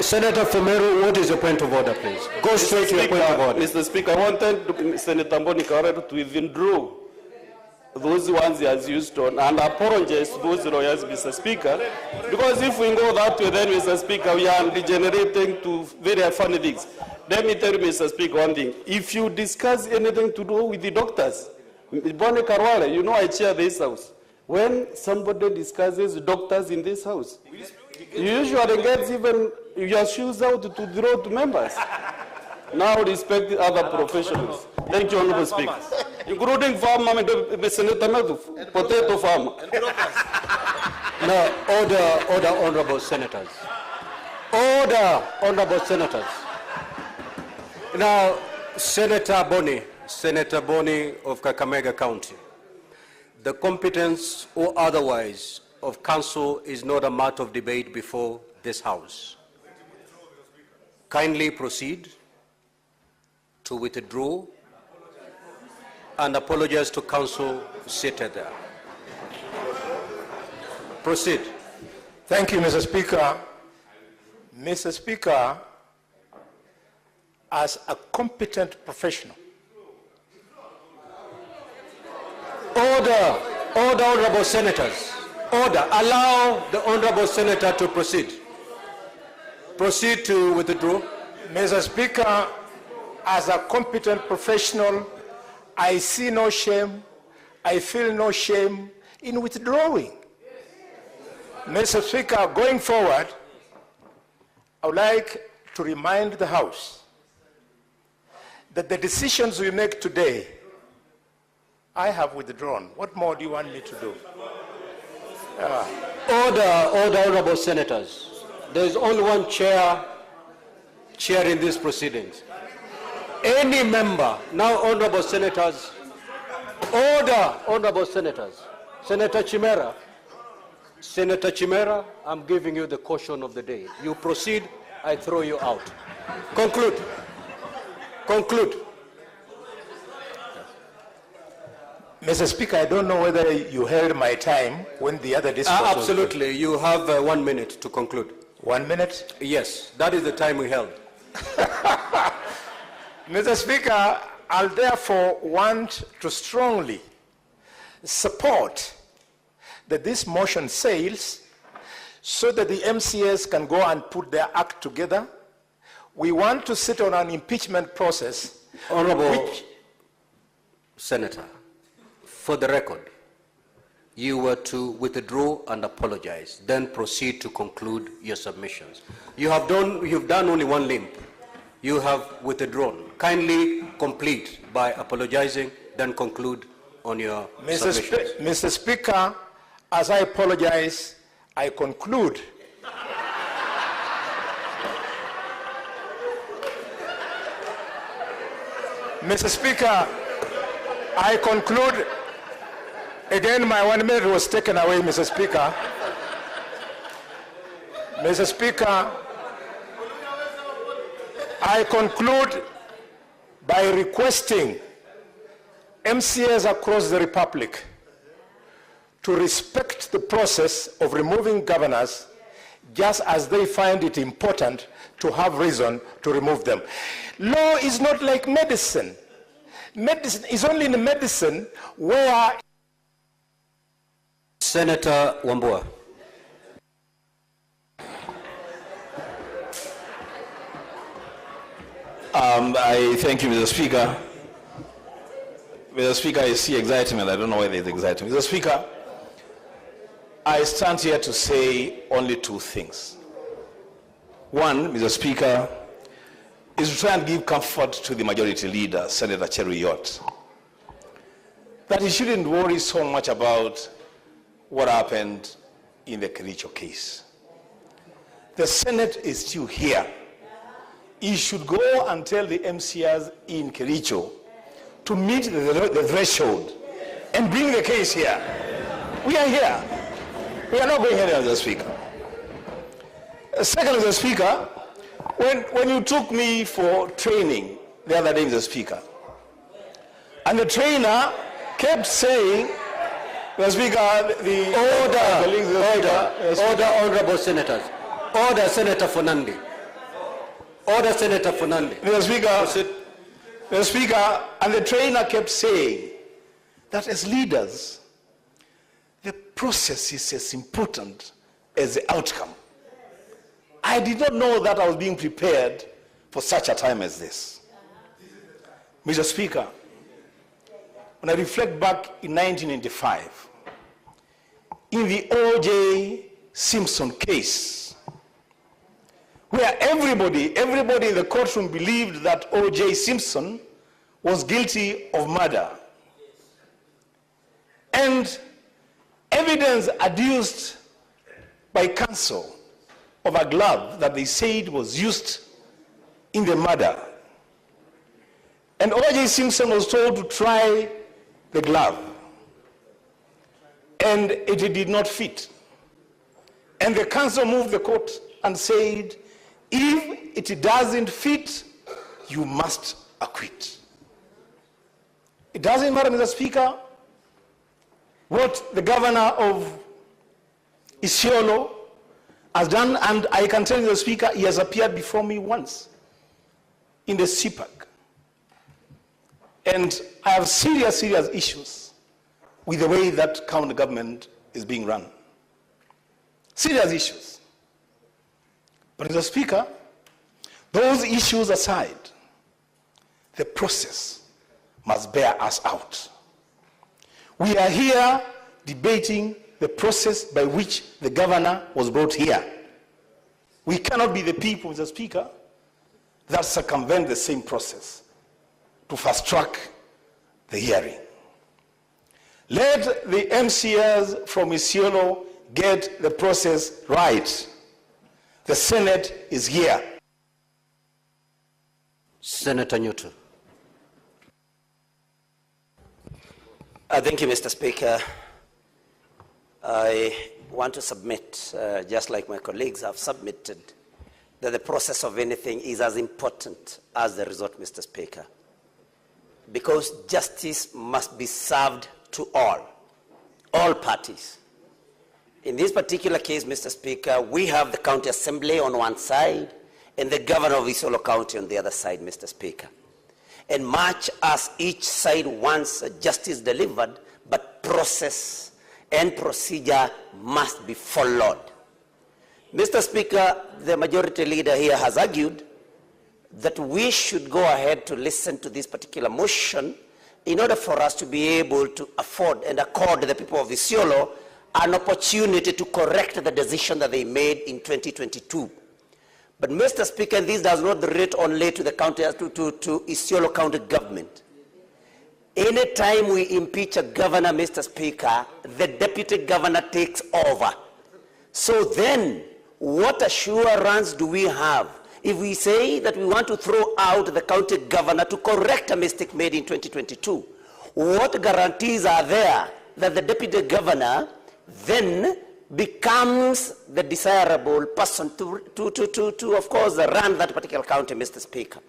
Senator Fumeru, what is your point of order, please? Go straight to your point of order. Mr. Speaker, I wanted Senator Boni Khalwale to withdraw those ones he has used on and apologize to those lawyers, Mr. Speaker, because if we go that way, then, Mr. Speaker, we are degenerating to very funny things. Let me tell you, Mr. Speaker, one thing. If you discuss anything to do with the doctors, Boni Khalwale, you know I chair this house. When somebody discusses doctors in this house, you usually get even your shoes out to draw to members. Now respect the other professionals. Thank you, Honorable Speaker. Including farmer, potato farmer. No, order, honorable senators. Order, honorable senators. Now, Senator Boni of Kakamega County. The competence or otherwise of council is not a matter of debate before this House. Kindly proceed to withdraw and apologize to council seated there. Proceed. Thank you, Mr. Speaker. Mr. Speaker, as a competent professional. Order, honorable senators. Order. Allow the honorable senator to proceed. Proceed to withdraw. Mr. Speaker, as a competent professional, I see no shame, I feel no shame in withdrawing. Mr. Speaker, going forward, I would like to remind the House that the decisions we make today, I have withdrawn. What more do you want me to do? Order, honorable senators. There is only one chair in these proceedings. Any member, now honorable senators, order, honorable senators. Senator Chimera, I'm giving you the caution of the day. You proceed, I throw you out. Conclude. Mr. Speaker, I don't know whether you held my time when the other discourse was absolutely. You have 1 minute to conclude. 1 minute? Yes, that is the time we held. Mr. Speaker, I'll therefore want to strongly support that this motion sails so that the MCAs can go and put their act together. We want to sit on an impeachment process. Honorable Senator, for the record, you were to withdraw and apologize, then proceed to conclude your submissions. You've done only one limb. You have withdrawn. Kindly complete by apologizing, then conclude on your submissions. Mr. Speaker, as I apologize, I conclude. Mr. Speaker, I conclude. Again, my 1 minute was taken away, Mr. Speaker. Mr. Speaker, I conclude by requesting MCAs across the Republic to respect the process of removing governors just as they find it important to have reason to remove them. Law is not like medicine. Medicine is only in medicine where... Senator Wambua. I thank you, Mr. Speaker. Mr. Speaker, I see excitement. I don't know why there's excitement. Mr. Speaker, I stand here to say only two things. One, Mr. Speaker, is to try and give comfort to the majority leader, Senator Cheruiyot, that he shouldn't worry so much about what happened in the Kericho case. The Senate is still here. He should go and tell the MCAs in Kericho to meet the threshold and bring the case here. We are here. We are not going anywhere, Mr. Speaker. Second, Mr. Speaker, when you took me for training the other day, Mr. Speaker, and the trainer kept saying, Mr. Speaker, the order, honorable senators. Order, Senator Fernandi. Order, Senator Fernandi. Mr. Speaker, and the trainer kept saying that as leaders, the process is as important as the outcome. I did not know that I was being prepared for such a time as this. Mr. Speaker, when I reflect back in 1995, in the O.J. Simpson case, where everybody in the courtroom believed that O.J. Simpson was guilty of murder. And evidence adduced by counsel of a glove that they said was used in the murder. And O.J. Simpson was told to try the glove. And it did not fit. And the counsel moved the court and said, if it doesn't fit, you must acquit. It doesn't matter, Mr. Speaker, what the governor of Isiolo has done, and I can tell you, Mr. Speaker, he has appeared before me once in the CPAC. And I have serious issues with the way that county government is being run. Serious issues. But Mr. Speaker, those issues aside, the process must bear us out. We are here debating the process by which the governor was brought here. We cannot be the people, Mr. Speaker, that circumvent the same process to fast-track the hearing. Let the MCAs from Isiolo get the process right. The Senate is here. Senator Newton. Thank you, Mr. Speaker. I want to submit, just like my colleagues have submitted, that the process of anything is as important as the result, Mr. Speaker. Because justice must be served to all parties. In this particular case, Mr. Speaker, we have the county assembly on one side and the governor of Isiolo County on the other side, Mr. Speaker. And much as each side wants justice delivered, but process and procedure must be followed. Mr. Speaker, the majority leader here has argued that we should go ahead to listen to this particular motion in order for us to be able to afford and accord the people of Isiolo an opportunity to correct the decision that they made in 2022. But Mr. Speaker, this does not relate only to the county, to Isiolo County government. Anytime we impeach a governor, Mr. Speaker, the deputy governor takes over. So then, what assurance do we have if we say that we want to throw out the county governor to correct a mistake made in 2022? What guarantees are there that the deputy governor then becomes the desirable person to of course, run that particular county, Mr. Speaker?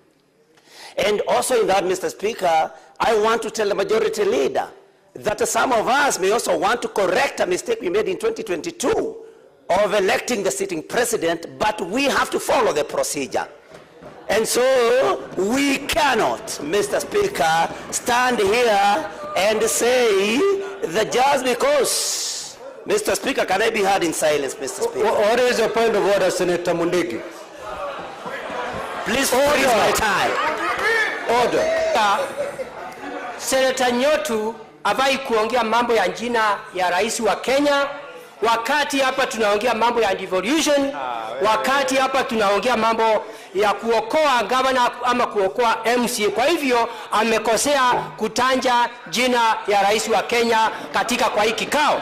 And also in that, Mr. Speaker, I want to tell the majority leader that some of us may also want to correct a mistake we made in 2022 of electing the sitting president, but we have to follow the procedure. And so we cannot, Mr. Speaker, stand here and say that just because, Mr. Speaker, can I be heard in silence, Mr. Speaker? What is your point of order, Senator Mundegi? Please freeze my time. Order. Senator Nyotu havai kuongea mambo ya jina ya rais wa Kenya, wakati hapa tunaongea mambo ya devolution, wakati hapa tunaongea mambo ya kuokoa governor ama kuokoa MCA. Kwa hivyo amekosea kutanja jina ya rais wa Kenya katika kwa hii kikao.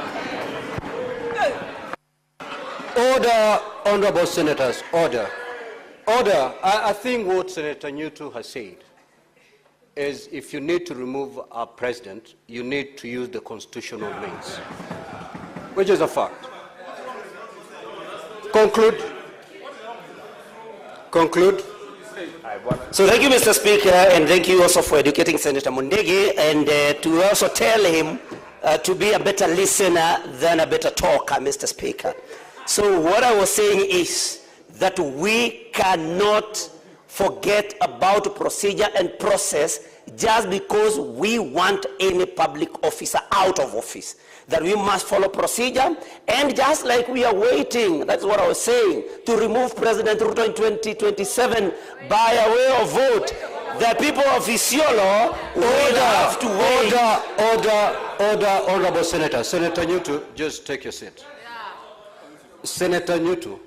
Order, honorable senators, order. Order. I think what Senator Newton has said is if you need to remove our president, you need to use the constitutional means, which is a fact. Conclude. Conclude. So thank you, Mr. Speaker, and thank you also for educating Senator Mundegi, and to also tell him to be a better listener than a better talker, Mr. Speaker. So what I was saying is that we cannot forget about procedure and process just because we want any public officer out of office. That we must follow procedure, and just like we are waiting, that's what I was saying, to remove President Ruto in 2027 by a way of vote, the people of Isiolo will have to wait. Order, Honorable Senator. Senator Nyutu, just take your seat. Senator Nyutu,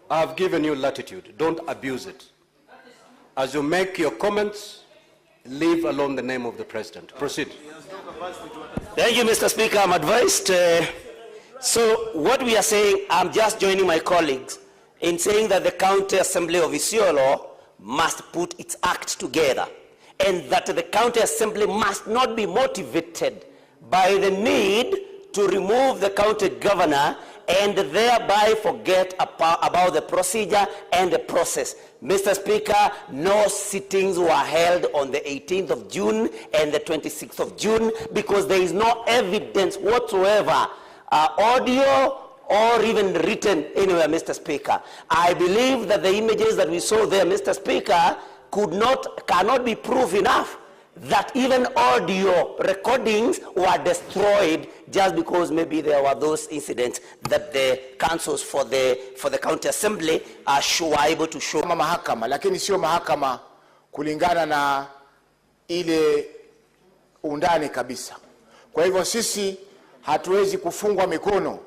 I've given you latitude. Don't abuse it. As you make your comments, leave alone the name of the president. Proceed. Thank you, Mr. Speaker. I'm advised. So what we are saying, I'm just joining my colleagues in saying that the County Assembly of Isiolo must put its act together, and that the County Assembly must not be motivated by the need to remove the county governor and thereby forget about the procedure and the process. Mr. Speaker, no sittings were held on the 18th of June and the 26th of June because there is no evidence whatsoever, audio or even written anywhere, Mr. Speaker. I believe that the images that we saw there, Mr. Speaker, cannot be proof enough that even audio recordings were destroyed just because maybe there were those incidents that the councils for the county assembly were able to show. Mahakama, lakini sio mahakama kulingana na ile undani kabisa. Kwa hivyo sisi hatuwezi kufungwa mikono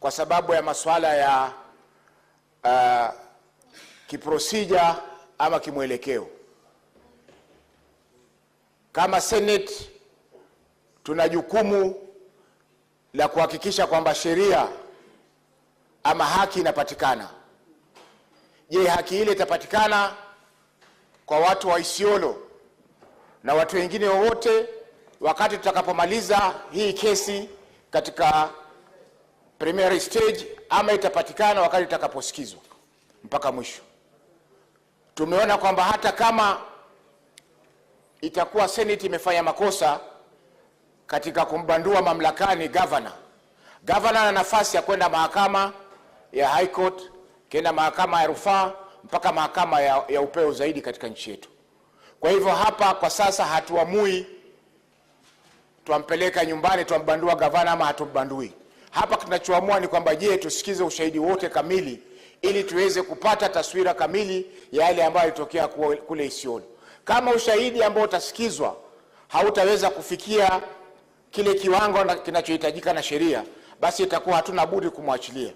kwa sababu ya masuala ya kiprosija ama kimwelekeo. Kama Senate tuna jukumu la kuhakikisha kwamba sheria ama haki inapatikana. Je, haki ile itapatikana kwa watu wa Isiolo na watu wengine wote wakati tutakapomaliza hii kesi katika primary stage, ama itapatikana wakati tutakaposikizwa mpaka mwisho? Tumeona kwamba hata kama itakuwa Senate imefanya makosa katika kumbandua mamlakani governor ana nafasi ya kwenda mahakama ya High Court, kwenda mahakama ya rufaa, mpaka mahakama ya upeo zaidi katika nchi yetu. Kwa hivyo hapa kwa sasa hatuamui tuampeleka nyumbani, tuambandua governor ama hatumbandui. Hapa tunachoamua ni kwamba je, tusikize ushahidi wote kamili ili tuweze kupata taswira kamili ya yale ambayo yalitokea kule Isiolo. Kama ushahidi ambao utasikizwa hautaweza kufikia kile kiwango kinachohitajika na sheria, basi itakuwa hatuna budi kumwachilia.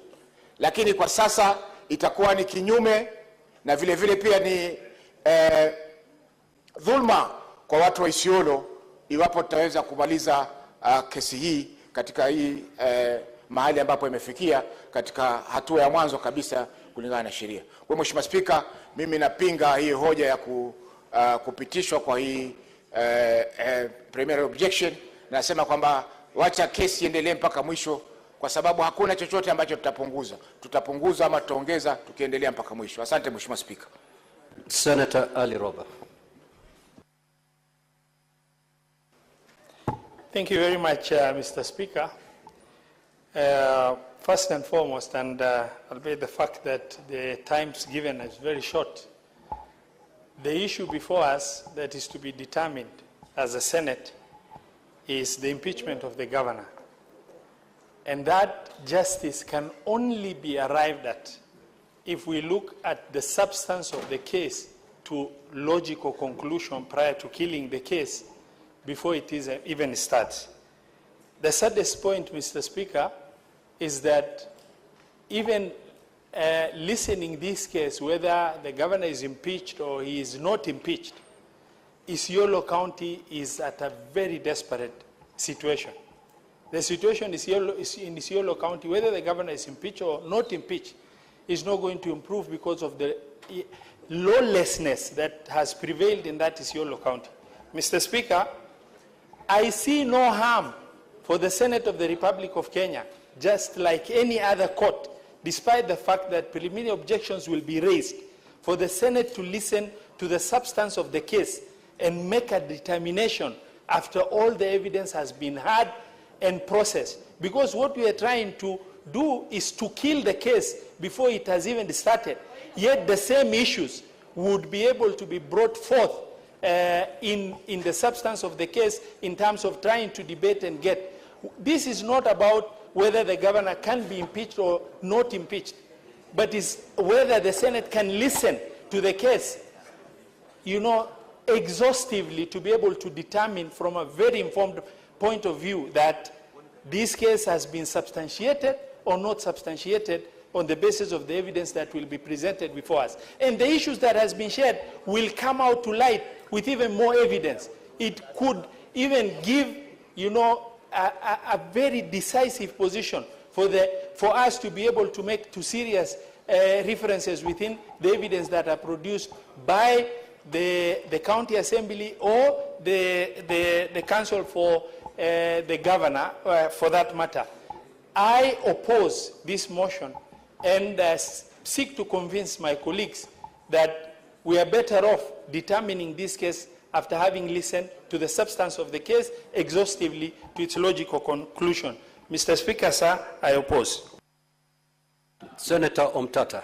Lakini kwa sasa itakuwa ni kinyume na vile vile pia ni dhulma kwa watu wa Isiolo iwapo tutaweza kumaliza kesi hii katika hii mahali ambapo imefikia katika hatua ya mwanzo kabisa kulingana na sheria. Kwa Mheshimiwa Spika, mimi napinga hii hoja ya kupitishwa kwa hii primary objection. Nasema kwamba wacha kesi iendelee mpaka mwisho, kwa sababu hakuna chochote ambacho tutapunguza ama tutaongeza tukiendelea mpaka mwisho. Asante Mheshimiwa Spika. Senator Ali Roba. Thank you very much, Mr. Speaker. First and foremost, and albeit the fact that the times given is very short, the issue before us that is to be determined as a Senate is the impeachment of the governor. And that justice can only be arrived at if we look at the substance of the case to logical conclusion prior to killing the case before it even starts. The saddest point, Mr. Speaker, is that even listening this case, whether the governor is impeached or he is not impeached, Isiolo County is at a very desperate situation. The situation in Isiolo County, whether the governor is impeached or not impeached, is not going to improve because of the lawlessness that has prevailed in that Isiolo County. Mr. Speaker, I see no harm for the Senate of the Republic of Kenya, just like any other court, despite the fact that preliminary objections will be raised, for the Senate to listen to the substance of the case and make a determination after all the evidence has been heard and processed. Because what we are trying to do is to kill the case before it has even started. Yet the same issues would be able to be brought forth in the substance of the case in terms of trying to debate and get. This is not about whether the governor can be impeached or not impeached, but is whether the Senate can listen to the case, exhaustively, to be able to determine from a very informed point of view that this case has been substantiated or not substantiated on the basis of the evidence that will be presented before us. And the issues that has been shared will come out to light with even more evidence. It could even give, a very decisive position for us to be able to make two serious references within the evidence that are produced by the county assembly or the council for the governor, for that matter. I oppose this motion and seek to convince my colleagues that we are better off determining this case after having listened to the substance of the case exhaustively to its logical conclusion. Mr. Speaker, sir, I oppose. Senator Omtata.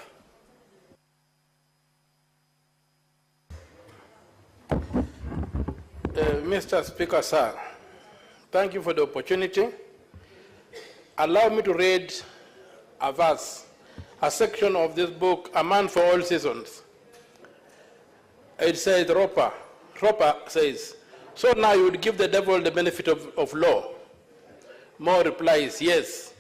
Mr. Speaker, sir, thank you for the opportunity. Allow me to read a verse, a section of this book, A Man for All Seasons. It says, Roper says, so now you would give the devil the benefit of law. More replies, yes.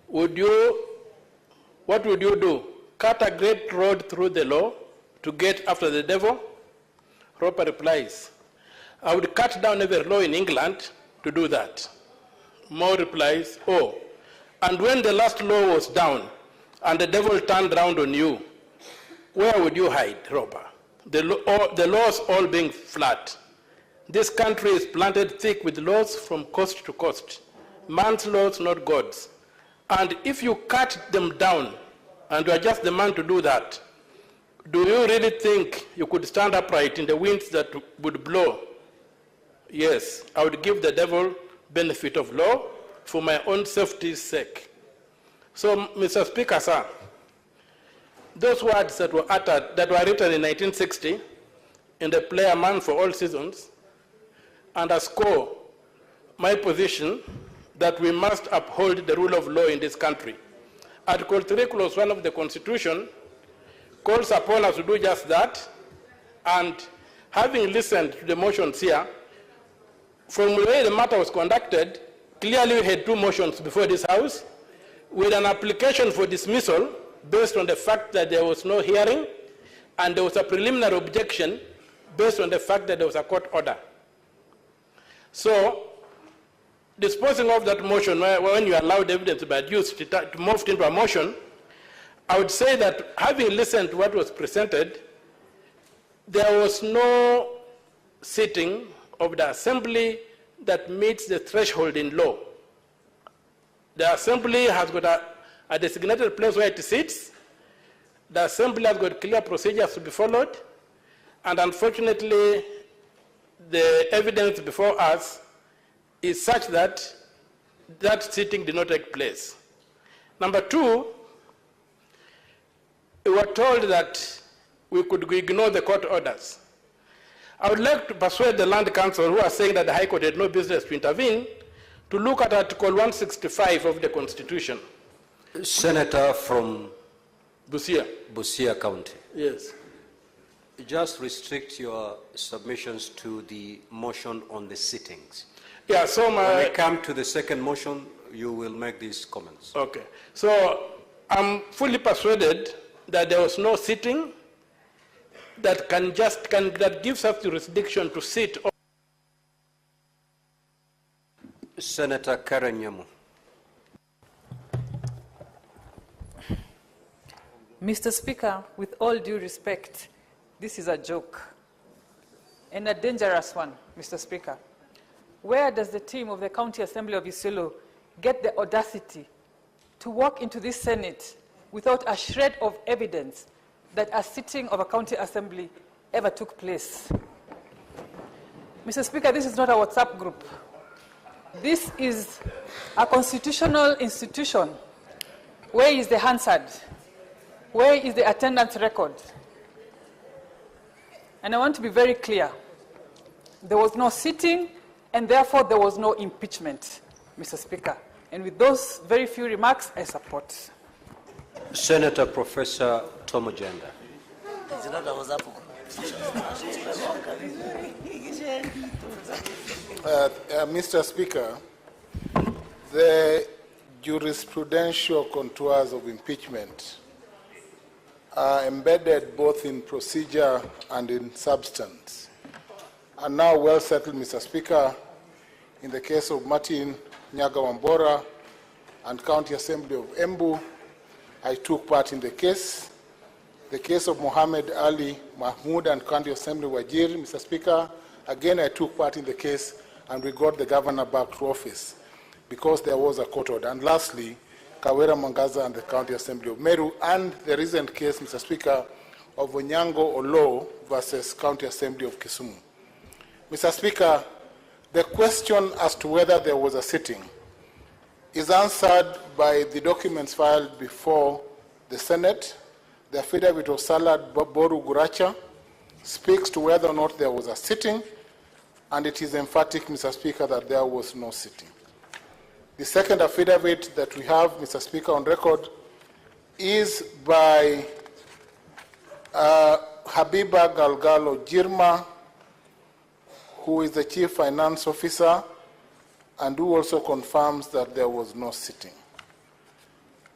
What would you do? Cut a great road through the law to get after the devil? Roper replies, I would cut down every law in England to do that. More replies, oh, and when the last law was down and the devil turned round on you, where would you hide, Roper? The laws all being flat. This country is planted thick with laws from coast to coast. Man's laws, not God's. And if you cut them down and you are just the man to do that, do you really think you could stand upright in the winds that would blow? Yes, I would give the devil benefit of law for my own safety's sake. So, Mr. Speaker, sir, those words that were uttered, that were written in 1960 in the play A Man for All Seasons, underscore my position that we must uphold the rule of law in this country. Article 3, Clause 1 of the Constitution calls upon us to do just that, and having listened to the motions here, from the way the matter was conducted, clearly we had two motions before this House, with an application for dismissal based on the fact that there was no hearing, and there was a preliminary objection based on the fact that there was a court order. So, disposing of that motion, when you allowed evidence to be adduced to move into a motion, I would say that having listened to what was presented, there was no sitting of the assembly that meets the threshold in law. The assembly has got a designated place where it sits. The assembly has got clear procedures to be followed. And unfortunately, the evidence before us is such that that sitting did not take place. Number two, we were told that we could ignore the court orders. I would like to persuade the Land Council, who are saying that the High Court had no business to intervene, to look at Article 165 of the Constitution. Senator from Busia County. Yes. Just restrict your submissions to the motion on the sittings. Yeah, so when we come to the second motion, you will make these comments. Okay. So I'm fully persuaded that there was no sitting that that gives us jurisdiction to sit. Senator Karen Nyamu. Mr. Speaker, with all due respect, this is a joke, and a dangerous one, Mr. Speaker. Where does the team of the County Assembly of Isiolo get the audacity to walk into this Senate without a shred of evidence that a sitting of a county assembly ever took place? Mr. Speaker, this is not a WhatsApp group. This is a constitutional institution Where is the Hansard? Where is the attendance record? And I want to be very clear. There was no sitting, and therefore there was no impeachment, Mr. Speaker. And with those very few remarks, I support. Senator Professor Tom Ojenda. Mr. Speaker, the jurisprudential contours of impeachment are embedded both in procedure and in substance. And now well settled, Mr. Speaker, in the case of Martin Nyaga Wambora and County Assembly of Embu, I took part in the case. The case of Mohammed Ali Mahmoud and County Assembly Wajir, Mr. Speaker, again I took part in the case and we got the governor back to office because there was a court order. And lastly, Kawera Mangaza and the County Assembly of Meru, and the recent case, Mr. Speaker, of Onyango Olo versus County Assembly of Kisumu. Mr. Speaker, the question as to whether there was a sitting is answered by the documents filed before the Senate. The affidavit of Salad Boru Guracha speaks to whether or not there was a sitting, and it is emphatic, Mr. Speaker, that there was no sitting. The second affidavit that we have, Mr. Speaker, on record is by Habiba Galgalo Jirma, who is the Chief Finance Officer and who also confirms that there was no sitting.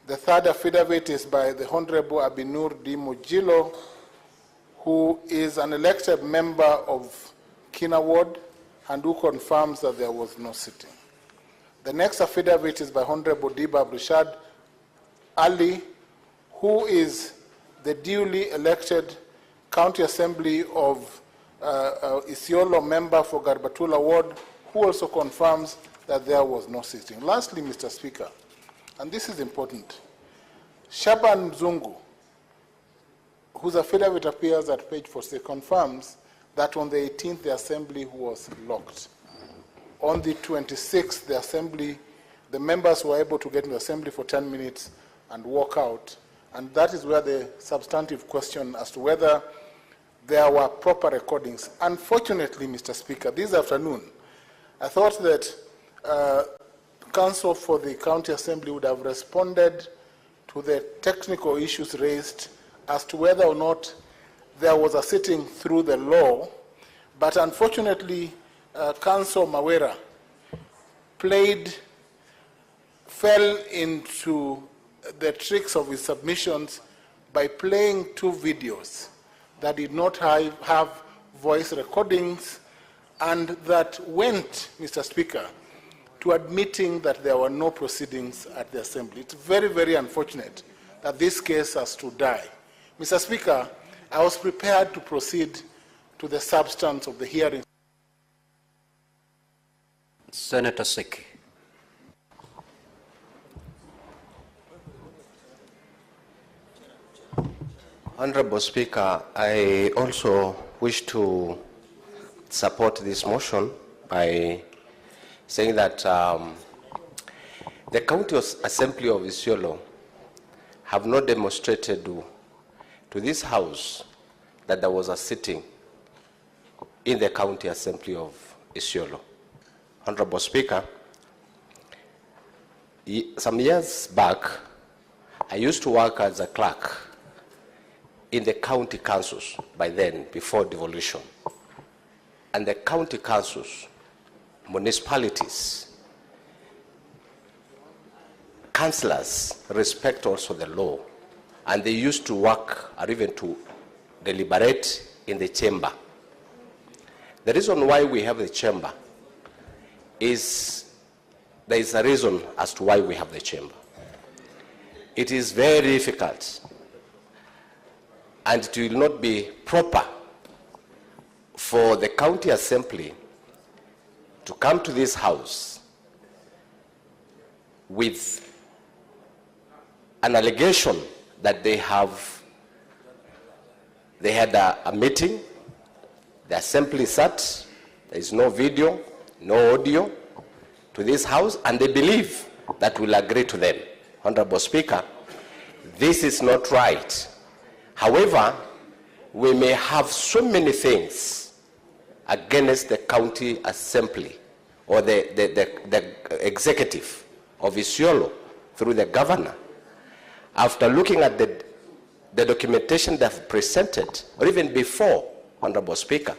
The third affidavit is by the Honorable Abinur D. Mujilo, who is an elected member of Kina Ward and who confirms that there was no sitting. The next affidavit is by Honorable Diba Brushad Ali, who is the duly elected County Assembly of Isiolo member for Garbatula Ward, who also confirms that there was no sitting. Lastly, Mr. Speaker, and this is important, Shaban Mzungu, whose affidavit appears at page 46, confirms that on the 18th the assembly was locked. On the 26th, the assembly, the members were able to get in the assembly for 10 minutes and walk out. And that is where the substantive question as to whether there were proper recordings. Unfortunately, Mr. Speaker, this afternoon, I thought that counsel for the county assembly would have responded to the technical issues raised as to whether or not there was a sitting through the law. But unfortunately, Council Mawera fell into the tricks of his submissions by playing two videos that did not have voice recordings and that went, Mr. Speaker, to admitting that there were no proceedings at the assembly. It's very, very unfortunate that this case has to die. Mr. Speaker, I was prepared to proceed to the substance of the hearing. Senator Seki. Honorable Speaker, I also wish to support this motion by saying that the County Assembly of Isiolo have not demonstrated to this House that there was a sitting in the County Assembly of Isiolo. Honorable Speaker, some years back, I used to work as a clerk in the county councils by then, before devolution. And the county councils, municipalities, councillors respect also the law, and they used to work or even to deliberate in the chamber. The reason why we have the chamber is there is a reason as to why we have the chamber. It is very difficult and it will not be proper for the county assembly to come to this House with an allegation that they had a meeting, the assembly sat, there is no video, no audio to this House, and they believe that we'll agree to them. Honorable Speaker, This is not right. However, we may have so many things against the county assembly or the executive of Isiolo through the governor. After looking at the documentation they've presented, or even before, Honorable Speaker,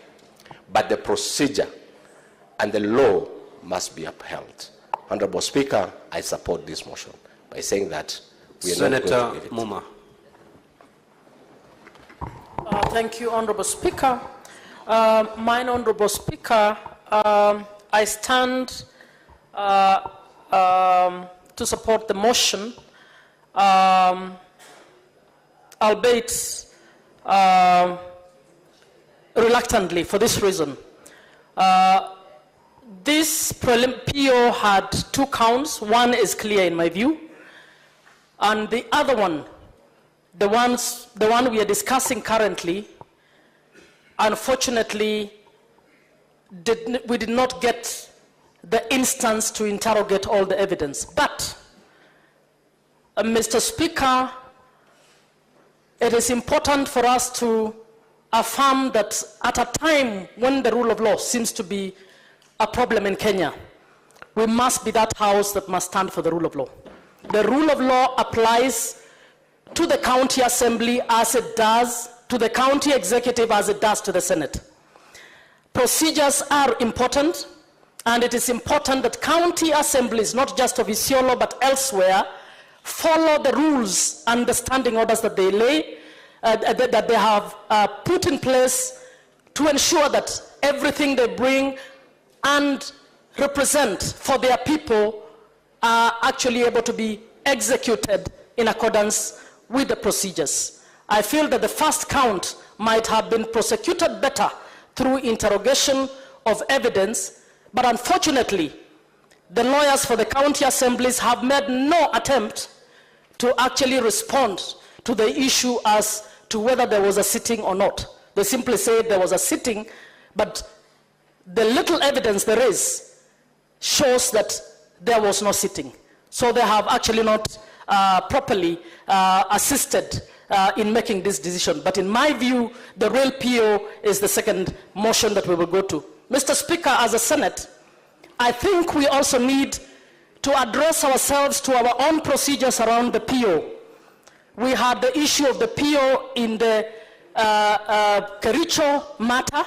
but the procedure and the law must be upheld. Honorable Speaker, I support this motion by saying that we are not going to give it. Muma. Thank you, Honorable Speaker. Mine, Honorable Speaker, I stand to support the motion, albeit reluctantly for this reason. This PO had 2 counts. One is clear in my view, and the other one, the one we are discussing currently, unfortunately, we did not get the instance to interrogate all the evidence. But, Mr. Speaker, it is important for us to affirm that at a time when the rule of law seems to be a problem in Kenya, we must be that house that must stand for the rule of law. The rule of law applies to the county assembly as it does to the county executive as it does to the Senate. Procedures are important, and it is important that county assemblies, not just of Isiolo but elsewhere, follow the rules and the standing orders that they lay, that they have put in place to ensure that everything they bring and represent for their people are actually able to be executed in accordance with the procedures. I feel that the first count might have been prosecuted better through interrogation of evidence, but unfortunately, the lawyers for the county assemblies have made no attempt to actually respond to the issue as to whether there was a sitting or not. They simply said there was a sitting, but the little evidence there is shows that there was no sitting. So they have actually not properly assisted in making this decision. But in my view, the real PO is the second motion that we will go to. Mr. Speaker, as a Senate, I think we also need to address ourselves to our own procedures around the PO. We had the issue of the PO in the Kericho matter,